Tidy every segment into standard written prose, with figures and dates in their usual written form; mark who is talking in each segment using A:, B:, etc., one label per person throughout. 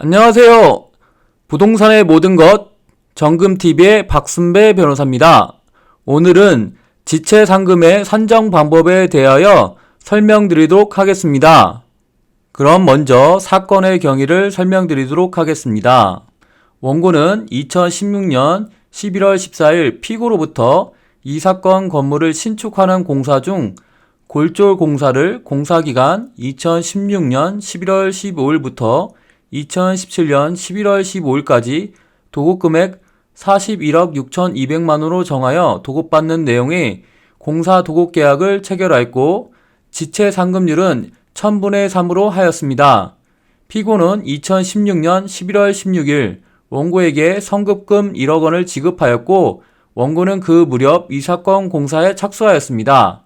A: 안녕하세요. 부동산의 모든 것 정금TV의 박순배 변호사입니다. 오늘은 지체상금의 산정 방법에 대하여 설명드리도록 하겠습니다. 그럼 먼저 사건의 경위를 설명드리도록 하겠습니다. 원고는 2016년 11월 14일 피고로부터 이 사건 건물을 신축하는 공사 중 골졸 공사를 공사기간 2016년 11월 15일부터 2017년 11월 15일까지 도급금액 41억 6,200만원으로 정하여 도급받는 내용의 공사 도급계약을 체결하였고 지체상금률은 1000분의 3으로 하였습니다. 피고는 2016년 11월 16일 원고에게 성급금 1억 원을 지급하였고 원고는 그 무렵 이 사건 공사에 착수하였습니다.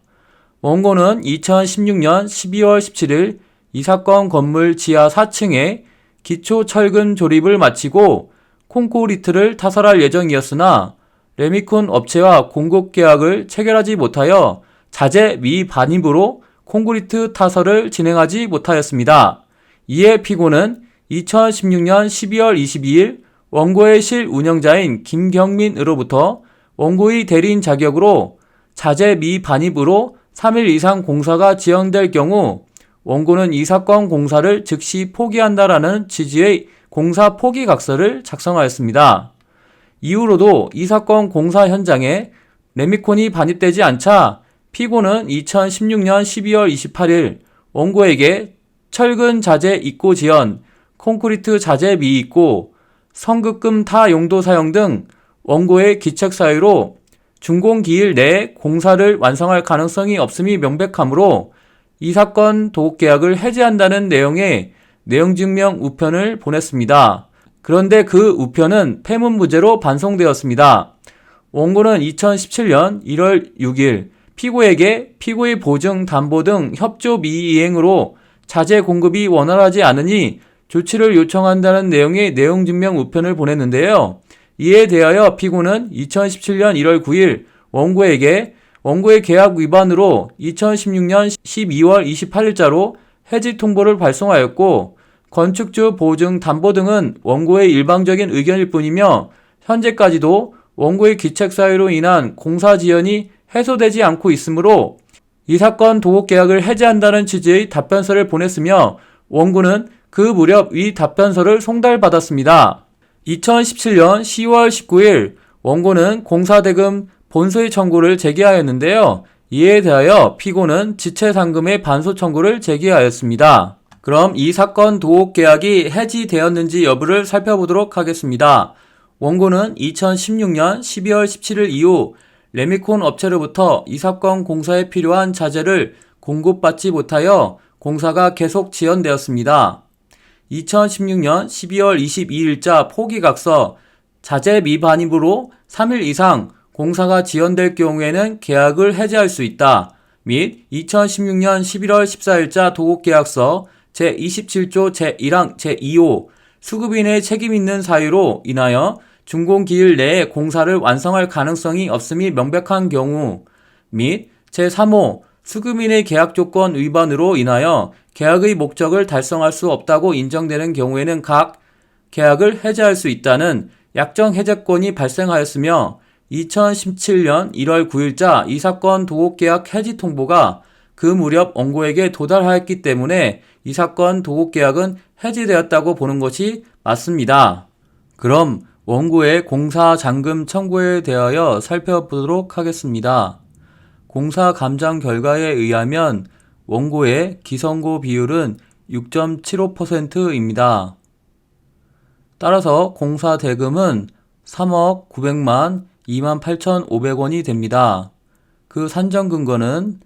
A: 원고는 2016년 12월 17일 이 사건 건물 지하 4층에 기초 철근 조립을 마치고 콘크리트를 타설할 예정이었으나 레미콘 업체와 공급 계약을 체결하지 못하여 자재 미반입으로 콘크리트 타설을 진행하지 못하였습니다. 이에 피고는 2016년 12월 22일 원고의 실운영자인 김경민으로부터 원고의 대리인 자격으로 자재 미반입으로 3일 이상 공사가 지연될 경우 원고는 이 사건 공사를 즉시 포기한다라는 취지의 공사 포기각서를 작성하였습니다. 이후로도 이 사건 공사 현장에 레미콘이 반입되지 않자 피고는 2016년 12월 28일 원고에게 철근 자재 입고 지연, 콘크리트 자재 미입고, 성급금 타 용도 사용 등 원고의 기책 사유로 준공기일 내에 공사를 완성할 가능성이 없음이 명백하므로 이 사건 도급계약을 해지한다는 내용의 내용증명 우편을 보냈습니다. 그런데 그 우편은 폐문무죄로 반송되었습니다. 원고는 2017년 1월 6일 피고에게 피고의 보증, 담보 등 협조 미이행으로 자재 공급이 원활하지 않으니 조치를 요청한다는 내용의 내용증명 우편을 보냈는데요. 이에 대하여 피고는 2017년 1월 9일 원고의 계약 위반으로 2016년 12월 28일자로 해지 통보를 발송하였고 건축주 보증 담보 등은 원고의 일방적인 의견일 뿐이며 현재까지도 원고의 기책 사유로 인한 공사 지연이 해소되지 않고 있으므로 이 사건 도급계약을 해지한다는 취지의 답변서를 보냈으며 원고는 그 무렵 이 답변서를 송달받았습니다. 2017년 10월 19일 원고는 공사대금 본소의 청구를 제기하였는데요. 이에 대하여 피고는 지체상금의 반소 청구를 제기하였습니다. 그럼 이 사건 도급계약이 해지되었는지 여부를 살펴보도록 하겠습니다. 원고는 2016년 12월 17일 이후 레미콘 업체로부터 이 사건 공사에 필요한 자재를 공급받지 못하여 공사가 계속 지연되었습니다. 2016년 12월 22일자 포기각서 자재 미반입으로 3일 이상 공사가 지연될 경우에는 계약을 해지할 수 있다. 및 2016년 11월 14일자 도급계약서 제27조 제1항 제2호 수급인의 책임 있는 사유로 인하여 준공기일 내에 공사를 완성할 가능성이 없음이 명백한 경우 및 제3호 수급인의 계약조건 위반으로 인하여 계약의 목적을 달성할 수 없다고 인정되는 경우에는 각 계약을 해지할 수 있다는 약정 해제권이 발생하였으며 2017년 1월 9일자 이 사건 도급계약 해지 통보가 그 무렵 원고에게 도달하였기 때문에 이 사건 도급계약은 해지되었다고 보는 것이 맞습니다. 그럼 원고의 공사잔금 청구에 대하여 살펴보도록 하겠습니다. 공사 감정 결과에 의하면 원고의 기성고 비율은 6.75%입니다. 따라서 공사 대금은 3억 900만 28,500원이 됩니다. 그 산정 근거는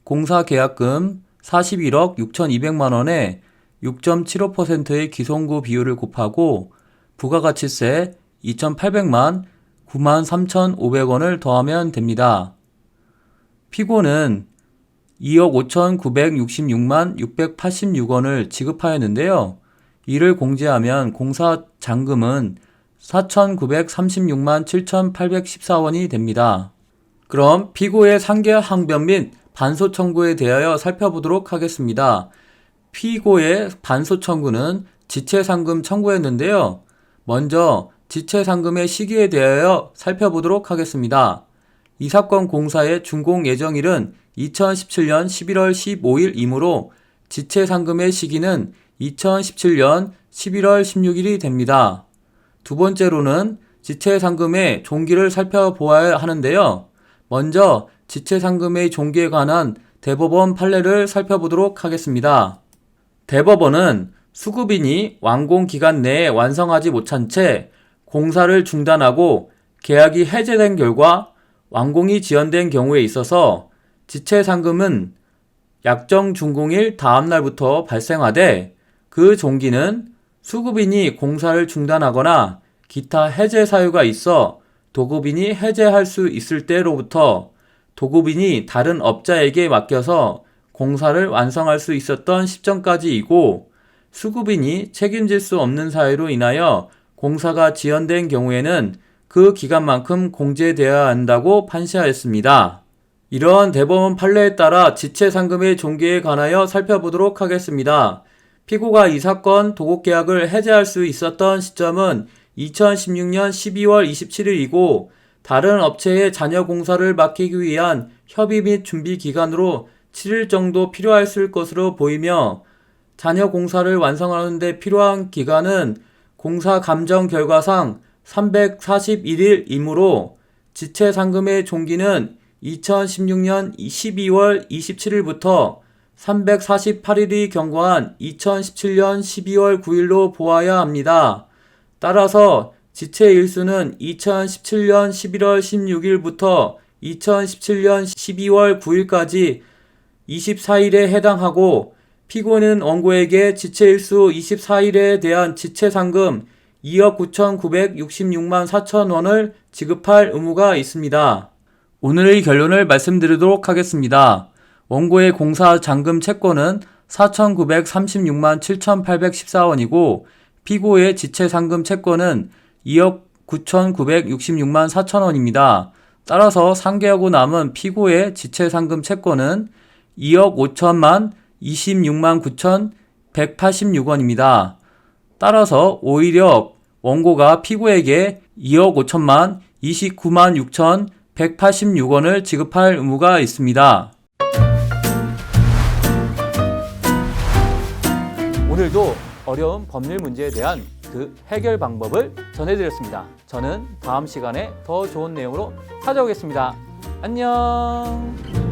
A: 공사 계약금 41억 6,200만원에 6.75%의 기성고 비율을 곱하고 부가가치세 2,800만 93,500원을 더하면 됩니다. 피고는 2억 5,966만 686원을 지급하였는데요. 이를 공제하면 공사 잔금은 4,936만 7,814원이 됩니다. 그럼 피고의 상계 항변 및 반소 청구에 대하여 살펴보도록 하겠습니다. 피고의 반소 청구는 지체상금 청구했는데요. 먼저 지체상금의 시기에 대하여 살펴보도록 하겠습니다. 이 사건 공사의 준공 예정일은 2017년 11월 15일이므로 지체상금의 시기는 2017년 11월 16일이 됩니다. 두 번째로는 지체상금의 종기를 살펴보아야 하는데요. 먼저 지체상금의 종기에 관한 대법원 판례를 살펴보도록 하겠습니다. 대법원은 수급인이 완공 기간 내에 완성하지 못한 채 공사를 중단하고 계약이 해제된 결과 완공이 지연된 경우에 있어서 지체상금은 약정 준공일 다음 날부터 발생하되 그 종기는 수급인이 공사를 중단하거나 기타 해제 사유가 있어 도급인이 해제할 수 있을 때로부터 도급인이 다른 업자에게 맡겨서 공사를 완성할 수 있었던 시점까지이고 수급인이 책임질 수 없는 사유로 인하여 공사가 지연된 경우에는 그 기간만큼 공제되어야 한다고 판시하였습니다. 이러한 대법원 판례에 따라 지체상금의 종기에 관하여 살펴보도록 하겠습니다. 피고가 이 사건 도급계약을 해제할 수 있었던 시점은 2016년 12월 27일이고 다른 업체에 잔여 공사를 맡기기 위한 협의 및 준비 기간으로 7일 정도 필요했을 것으로 보이며 잔여 공사를 완성하는 데 필요한 기간은 공사 감정 결과상 341일이므로 지체상금의 종기는 2016년 12월 27일부터 348일이 경과한 2017년 12월 9일로 보아야 합니다. 따라서 지체 일수는 2017년 11월 16일부터 2017년 12월 9일까지 24일에 해당하고 피고는 원고에게 지체일수 24일에 대한 지체상금 2억 9,966만 4천 원을 지급할 의무가 있습니다. 오늘의 결론을 말씀드리도록 하겠습니다. 원고의 공사 잔금 채권은 4,936만 7,814원이고 피고의 지체상금 채권은 2억 9,966만 4천 원입니다. 따라서 상계하고 남은 피고의 지체상금 채권은 2억 5천만 26만 9,186원입니다. 따라서 오히려 원고가 피고에게 2억 5천만 29만 6,186원을 지급할 의무가 있습니다. 오늘도 어려운 법률 문제에 대한 그 해결 방법을 전해드렸습니다. 저는 다음 시간에 더 좋은 내용으로 찾아오겠습니다. 안녕.